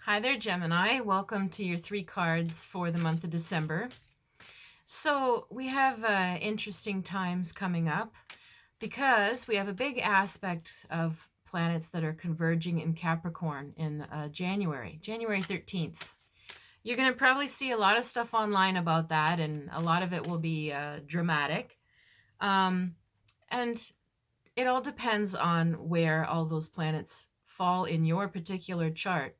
Hi there, Gemini. Welcome to your 3 cards for the month of December. So we have interesting times coming up because we have a big aspect of planets that are converging in Capricorn in January 13th. You're going to probably see a lot of stuff online about that, and a lot of it will be dramatic. And it all depends on where all those planets fall in your particular chart,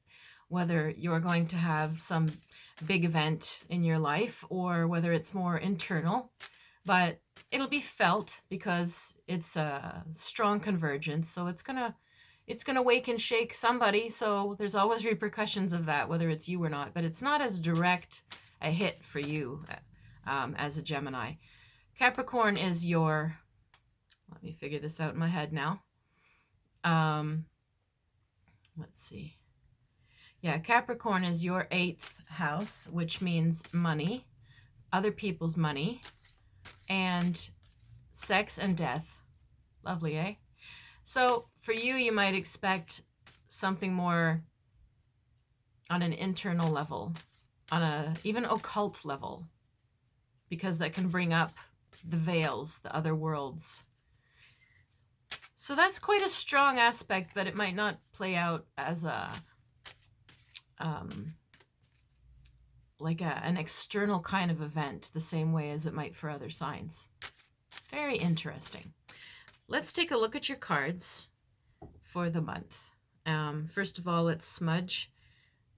whether you're going to have some big event in your life or whether it's more internal. But it'll be felt because it's a strong convergence, so it's gonna wake and shake somebody. So there's always repercussions of that, whether it's you or not. But it's not as direct a hit for you as a Gemini. Capricorn is your, let me figure this out in my head now. Let's see. Yeah, Capricorn is your 8th house, which means money, other people's money, and sex and death. Lovely, eh? So for you, you might expect something more on an internal level, on a even occult level, because that can bring up the veils, the other worlds. So that's quite a strong aspect, but it might not play out as a an external kind of event the same way as it might for other signs. Very interesting. Let's take a look at your cards for the month. First of all, let's smudge.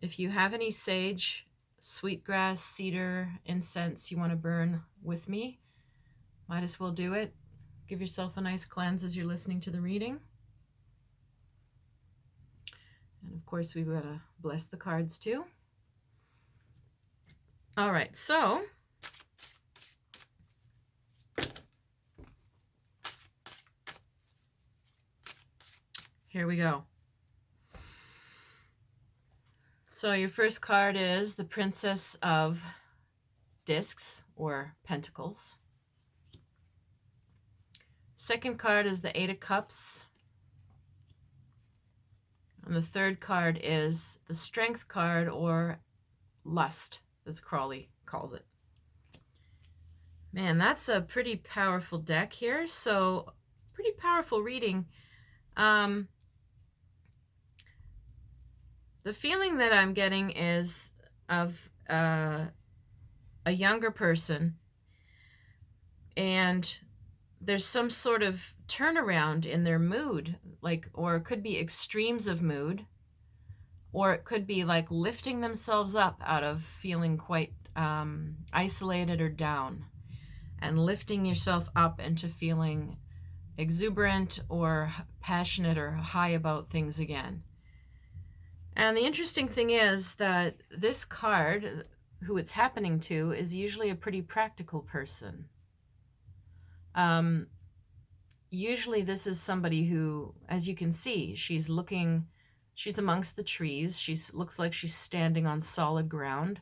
If you have any sage, sweetgrass, cedar, incense you want to burn with me, might as well do it. Give yourself a nice cleanse as you're listening to the reading. And of course, we've got to bless the cards too. All right, so here we go. So your first card is the Princess of Discs or Pentacles. Second card is the 8 of Cups. And the third card is the Strength card, or Lust, as Crowley calls it. Man, that's a pretty powerful deck here. So pretty powerful reading. The feeling that I'm getting is of a younger person, and there's some sort of turnaround in their mood, or it could be extremes of mood, or it could be like lifting themselves up out of feeling quite isolated or down, and lifting yourself up into feeling exuberant or passionate or high about things again. And the interesting thing is that this card, who it's happening to, is usually a pretty practical person. Usually this is somebody who, as you can see, she's amongst the trees. She looks like she's standing on solid ground.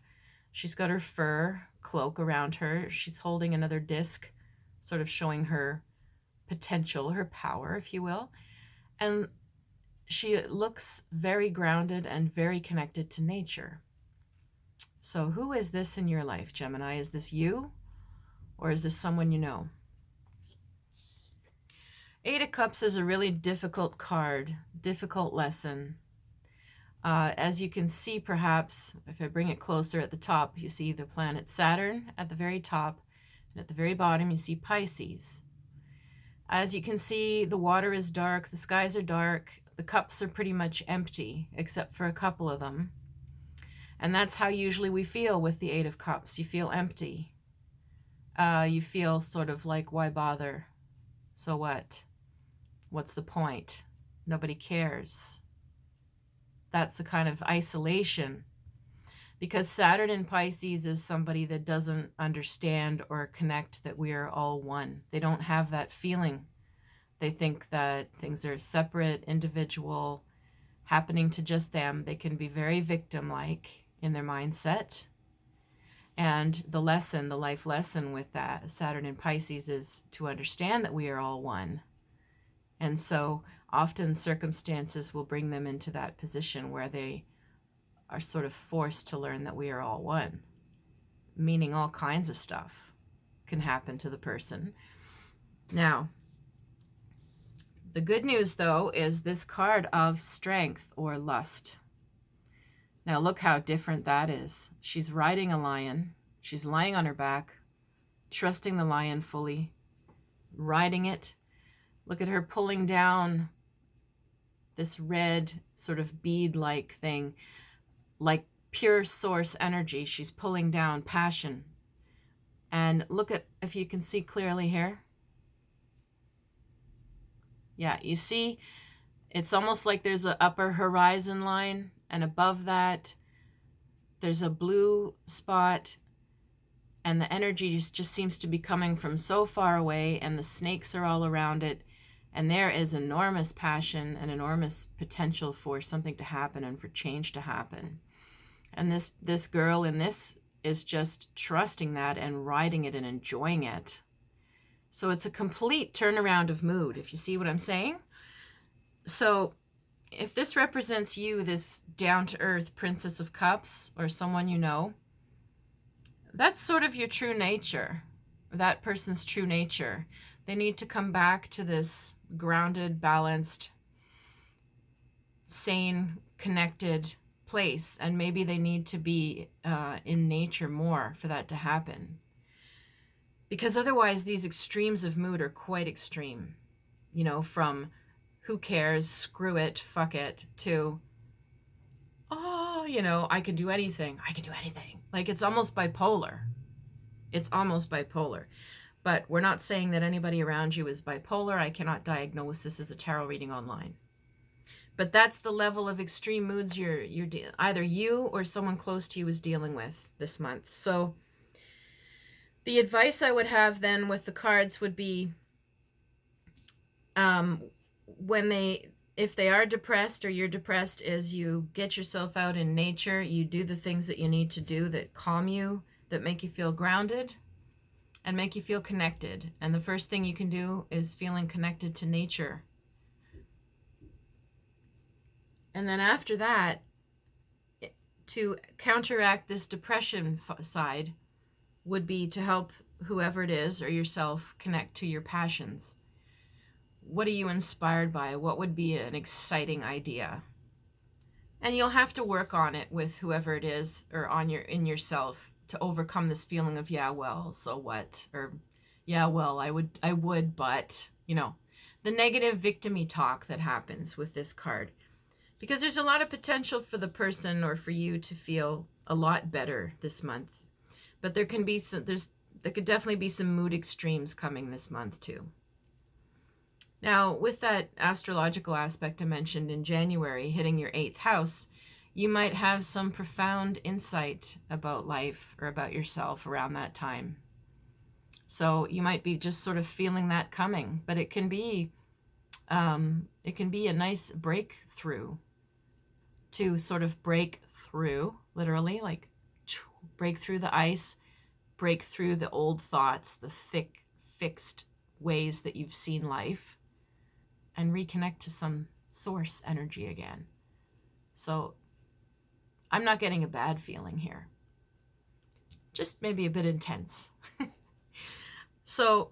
She's got her fur cloak around her. She's holding another disc, sort of showing her potential, her power, if you will. And she looks very grounded and very connected to nature. So who is this in your life, Gemini? Is this you, or is this someone you know? 8 of Cups is a really difficult card, difficult lesson. As you can see, perhaps, if I bring it closer at the top, you see the planet Saturn at the very top, and at the very bottom you see Pisces. As you can see, the water is dark, the skies are dark, the cups are pretty much empty, except for a couple of them. And that's how usually we feel with the 8 of Cups. You feel empty. You feel sort of like, why bother? So what? What's the point? Nobody cares. That's the kind of isolation. Because Saturn in Pisces is somebody that doesn't understand or connect that we are all one. They don't have that feeling. They think that things are separate, individual, happening to just them. They can be very victim-like in their mindset. And the life lesson with that Saturn in Pisces is to understand that we are all one. And so often circumstances will bring them into that position where they are sort of forced to learn that we are all one, meaning all kinds of stuff can happen to the person. Now, the good news, though, is this card of strength or lust. Now, look how different that is. She's riding a lion. She's lying on her back, trusting the lion fully, riding it. Look at her pulling down this red sort of bead-like thing, like pure source energy. She's pulling down passion. And look at, if you can see clearly here. Yeah, you see, it's almost like there's an upper horizon line, and above that, there's a blue spot, and the energy just seems to be coming from so far away, and the snakes are all around it, and there is enormous passion and enormous potential for something to happen and for change to happen. And this girl in this is just trusting that and riding it and enjoying it. So it's a complete turnaround of mood, if you see what I'm saying. So if this represents you, this down-to-earth Princess of Cups, or someone you know, that's sort of your true nature, that person's true nature. They need to come back to this grounded, balanced, sane, connected place, and maybe they need to be in nature more for that to happen. Because otherwise, these extremes of mood are quite extreme. You know, from who cares, screw it, fuck it, to, oh, you know, I can do anything. I can do anything. Like, it's almost bipolar. It's almost bipolar. But we're not saying that anybody around you is bipolar. I cannot diagnose this as a tarot reading online. But that's the level of extreme moods you're either you or someone close to you is dealing with this month. So the advice I would have then with the cards would be, if they are depressed or you're depressed, is you get yourself out in nature, you do the things that you need to do that calm you, that make you feel grounded and make you feel connected. And the first thing you can do is feeling connected to nature. And then after that, to counteract this depression side would be to help whoever it is or yourself connect to your passions. What are you inspired by? What would be an exciting idea? And you'll have to work on it with whoever it is or in yourself to overcome this feeling of, yeah, well, so what? Or, yeah, well, I would, but, you know, the negative victim-y talk that happens with this card. Because there's a lot of potential for the person or for you to feel a lot better this month. But there can be there could definitely be some mood extremes coming this month too. Now, with that astrological aspect I mentioned in January hitting your 8th house, you might have some profound insight about life or about yourself around that time. So you might be just sort of feeling that coming, but it can be a nice breakthrough to sort of break through, literally, like break through the ice, break through the old thoughts, the thick, fixed ways that you've seen life, and reconnect to some source energy again. So I'm not getting a bad feeling here. Just maybe a bit intense. So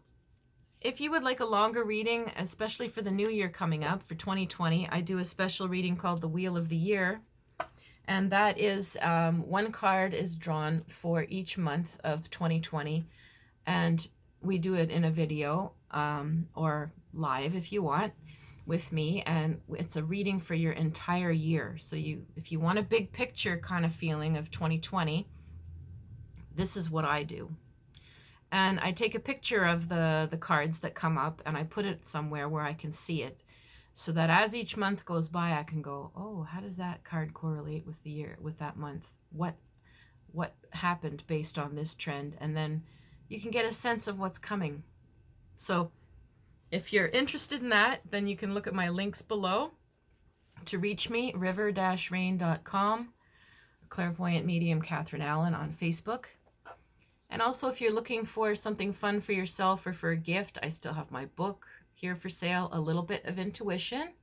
if you would like a longer reading, especially for the new year coming up, for 2020, I do a special reading called the Wheel of the Year. And that is, one card is drawn for each month of 2020. And we do it in a video or live if you want with me. And it's a reading for your entire year. So if you want a big picture kind of feeling of 2020, this is what I do. And I take a picture of the cards that come up and I put it somewhere where I can see it, so that as each month goes by, I can go, oh, how does that card correlate with the year, with that month? What happened based on this trend? And then you can get a sense of what's coming. So if you're interested in that, then you can look at my links below to reach me, river-rain.com, Clairvoyant Medium Catherine Allen on Facebook. And also, if you're looking for something fun for yourself or for a gift, I still have my book here for sale, A Little Bit of Intuition.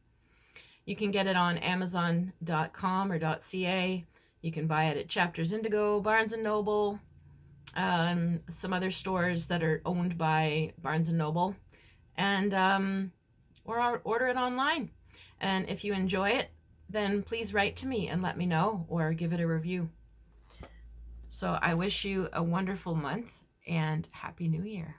You can get it on Amazon.com or .ca. You can buy it at Chapters Indigo, Barnes & Noble, some other stores that are owned by Barnes & Noble, and or order it online. And if you enjoy it, then please write to me and let me know, or give it a review. So I wish you a wonderful month and Happy New Year.